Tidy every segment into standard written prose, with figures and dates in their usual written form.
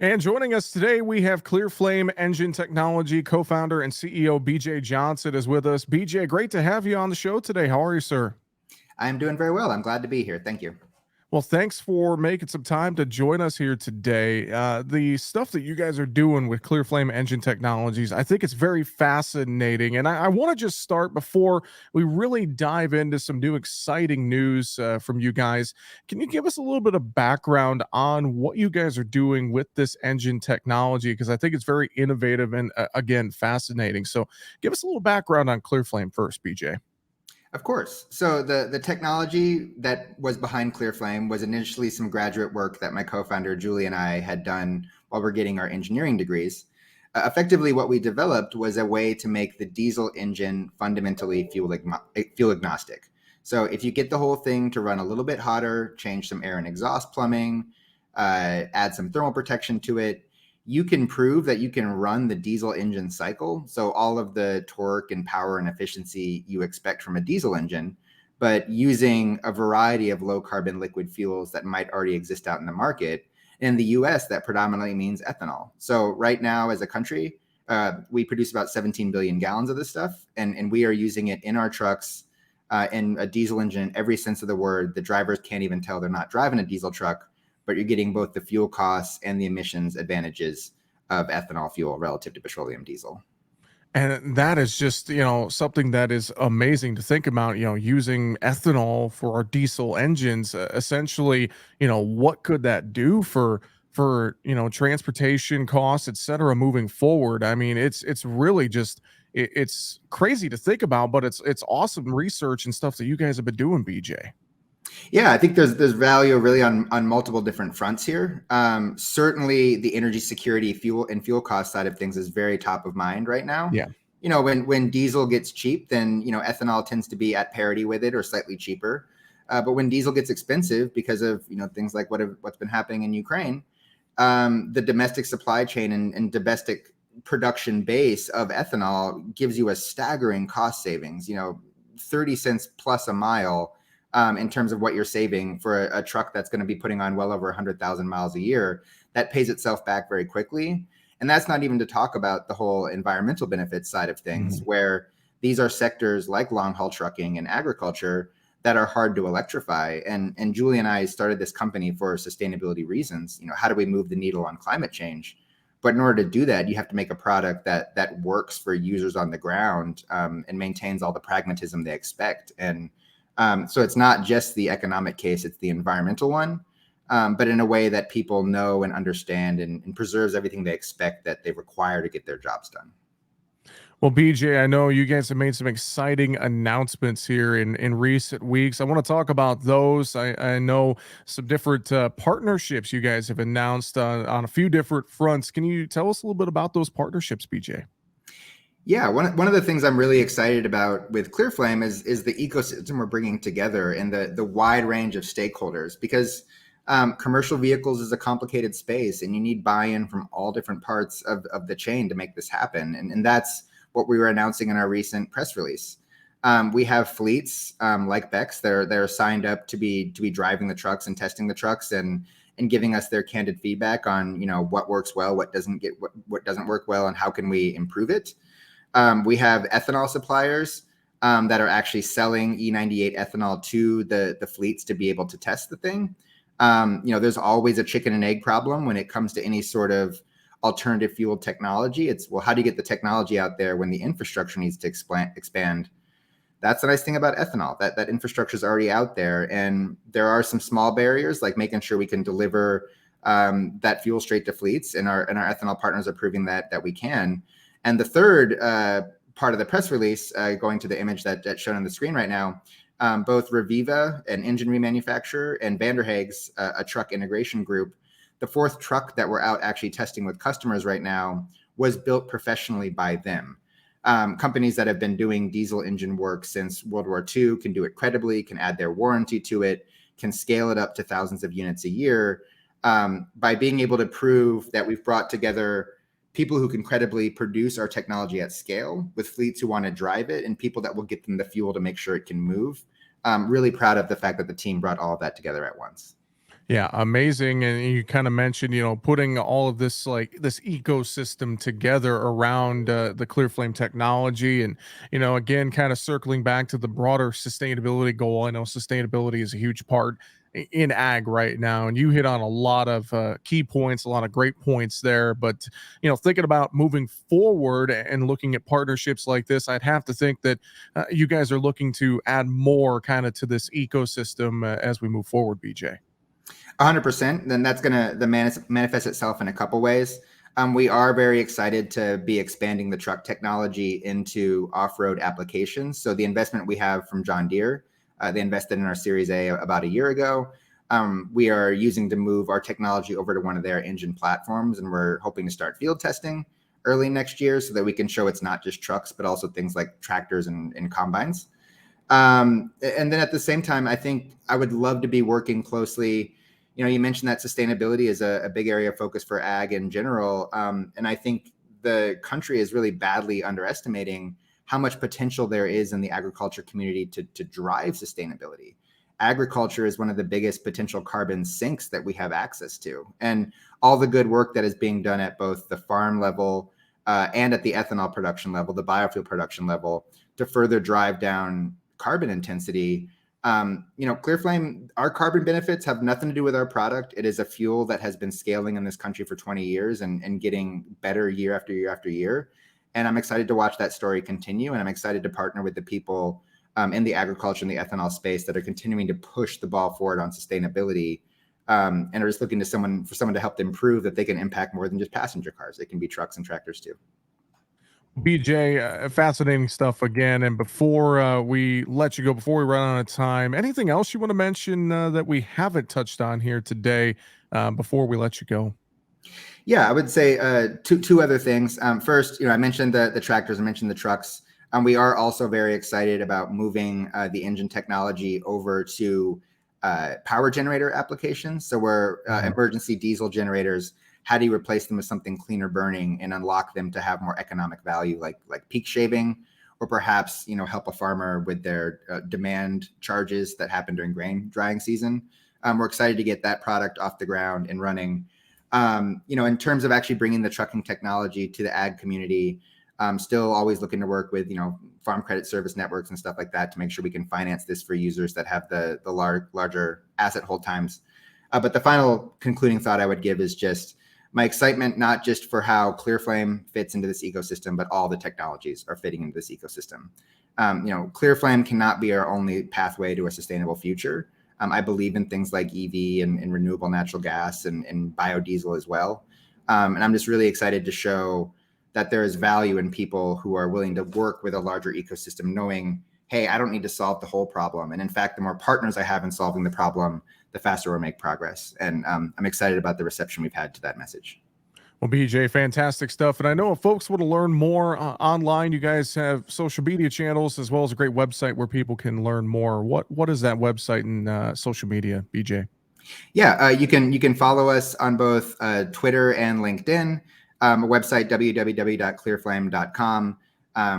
And joining us today, we have ClearFlame Engine Technology co-founder and CEO BJ Johnson is with us. BJ, great to have you on the show today. How are you, sir? I'm doing very well. I'm glad to be here. Thank you. Well, thanks for making some time to join us here today. The stuff that you guys are doing with ClearFlame Engine Technologies, I think it's very fascinating. And I want to just start before we really dive into some new exciting news from you guys. Can you give us a little bit of background on what you guys are doing with this engine technology? Because I think it's very innovative and, again, fascinating. So give us a little background on ClearFlame first, BJ. Of course. So the technology that was behind ClearFlame was initially some graduate work that my co-founder Julie and I had done while we're getting our engineering degrees. Effectively, what we developed was a way to make the diesel engine fundamentally fuel agnostic. So if you get the whole thing to run a little bit hotter, change some air and exhaust plumbing, add some thermal protection to it, you can prove that you can run the diesel engine cycle. So all of the torque and power and efficiency you expect from a diesel engine, but using a variety of low carbon liquid fuels that might already exist out in the market. In the US, that predominantly means ethanol. So right now as a country, we produce about 17 billion gallons of this stuff, and we are using it in our trucks in a diesel engine in every sense of the word. The drivers can't even tell they're not driving a diesel truck, but you're getting both the fuel costs and the emissions advantages of ethanol fuel relative to petroleum diesel. And that is just, something that is amazing to think about, using ethanol for our diesel engines. Essentially, what could that do for, transportation costs, et cetera, moving forward? I mean, it's really just it's crazy to think about, but it's awesome research and stuff that you guys have been doing, BJ. Yeah, I think there's value really on multiple different fronts here. Certainly, the energy security, fuel cost side of things is very top of mind right now. Yeah. When diesel gets cheap, then ethanol tends to be at parity with it or slightly cheaper. But when diesel gets expensive because of things like what's been happening in Ukraine, the domestic supply chain and domestic production base of ethanol gives you a staggering cost savings. 30 cents plus a mile in terms of what you're saving for a truck that's going to be putting on well over 100,000 miles a year. That pays itself back very quickly. And that's not even to talk about the whole environmental benefits side of things, where these are sectors like long haul trucking and agriculture that are hard to electrify. And Julie and I started this company for sustainability reasons. How do we move the needle on climate change? But in order to do that, you have to make a product that works for users on the ground and maintains all the pragmatism they expect. And so it's not just the economic case, it's the environmental one, but in a way that people know and understand and preserves everything they expect that they require to get their jobs done. Well, BJ, I know you guys have made some exciting announcements here in recent weeks. I want to talk about those. I know some different partnerships you guys have announced on a few different fronts. Can you tell us a little bit about those partnerships, BJ? Yeah, one of the things I'm really excited about with ClearFlame is the ecosystem we're bringing together and the wide range of stakeholders, because commercial vehicles is a complicated space and you need buy-in from all different parts of the chain to make this happen. And that's what we were announcing in our recent press release. We have fleets like Bex that are signed up to be driving the trucks and testing the trucks and giving us their candid feedback on what works well, what doesn't work well, and how can we improve it. We have ethanol suppliers that are actually selling E98 ethanol to the fleets to be able to test the thing. There's always a chicken and egg problem when it comes to any sort of alternative fuel technology. It's, well, how do you get the technology out there when the infrastructure needs to expand? That's the nice thing about ethanol, that infrastructure is already out there. And there are some small barriers, like making sure we can deliver that fuel straight to fleets. And our ethanol partners are proving that we can. And the third part of the press release, going to the image that's shown on the screen right now, both Reviva, an engine remanufacturer, and Vanderhaeg's, a truck integration group, the fourth truck that we're out actually testing with customers right now was built professionally by them. Companies that have been doing diesel engine work since World War II can do it credibly, can add their warranty to it, can scale it up to thousands of units a year, by being able to prove that we've brought together people who can credibly produce our technology at scale with fleets who want to drive it and people that will get them the fuel to make sure it can move. I'm really proud of the fact that the team brought all of that together at once. Yeah, amazing. And you kind of mentioned, putting all of this like this ecosystem together around the ClearFlame technology, and again, kind of circling back to the broader sustainability goal. I know sustainability is a huge part in ag right now, and you hit on a lot of key points, a lot of great points there. But thinking about moving forward and looking at partnerships like this, I'd have to think that you guys are looking to add more kind of to this ecosystem as we move forward, BJ. 100%. Then that's going to manifest itself in a couple ways. We are very excited to be expanding the truck technology into off-road applications. So the investment we have from John Deere, they invested in our Series A about a year ago. We are using to move our technology over to one of their engine platforms, and we're hoping to start field testing early next year so that we can show it's not just trucks, but also things like tractors and combines. And then at the same time, I think I would love to be working closely. You mentioned that sustainability is a big area of focus for ag in general. And I think the country is really badly underestimating how much potential there is in the agriculture community to drive sustainability. Agriculture is one of the biggest potential carbon sinks that we have access to. And all the good work that is being done at both the farm level and at the ethanol production level, the biofuel production level, to further drive down carbon intensity. ClearFlame, our carbon benefits have nothing to do with our product. It is a fuel that has been scaling in this country for 20 years and getting better year after year after year. And I'm excited to watch that story continue. And I'm excited to partner with the people in the agriculture and the ethanol space that are continuing to push the ball forward on sustainability, and are just looking to someone to help them prove that they can impact more than just passenger cars. They can be trucks and tractors too. BJ, fascinating stuff again. And before we let you go, before we run out of time, anything else you want to mention that we haven't touched on here today before we let you go? Yeah, I would say two other things. First, I mentioned the tractors, I mentioned the trucks. We are also very excited about moving the engine technology over to power generator applications. So where emergency diesel generators, how do you replace them with something cleaner burning and unlock them to have more economic value, like peak shaving, or perhaps help a farmer with their demand charges that happen during grain drying season. We're excited to get that product off the ground and running. In terms of actually bringing the trucking technology to the ag community, still always looking to work with farm credit service networks and stuff like that to make sure we can finance this for users that have the larger asset hold times. But the final concluding thought I would give is just my excitement, not just for how ClearFlame fits into this ecosystem, but all the technologies are fitting into this ecosystem. ClearFlame cannot be our only pathway to a sustainable future. I believe in things like EV and renewable natural gas and biodiesel as well. And I'm just really excited to show that there is value in people who are willing to work with a larger ecosystem, knowing, hey, I don't need to solve the whole problem. And in fact, the more partners I have in solving the problem, the faster we'll make progress. And I'm excited about the reception we've had to that message. Well, BJ, fantastic stuff. And I know if folks want to learn more online, you guys have social media channels as well as a great website where people can learn more. What is that website and social media, BJ? Yeah, you can follow us on both Twitter and LinkedIn. A website, www.clearflame.com,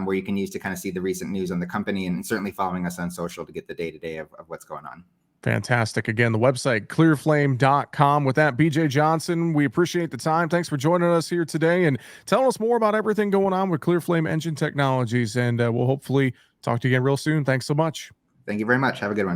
where you can use to kind of see the recent news on the company, and certainly following us on social to get the day-to-day of what's going on. Fantastic. Again, the website, clearflame.com. With that, BJ Johnson, we appreciate the time. Thanks for joining us here today and telling us more about everything going on with ClearFlame Engine Technologies. And we'll hopefully talk to you again real soon. Thanks so much. Thank you very much. Have a good one.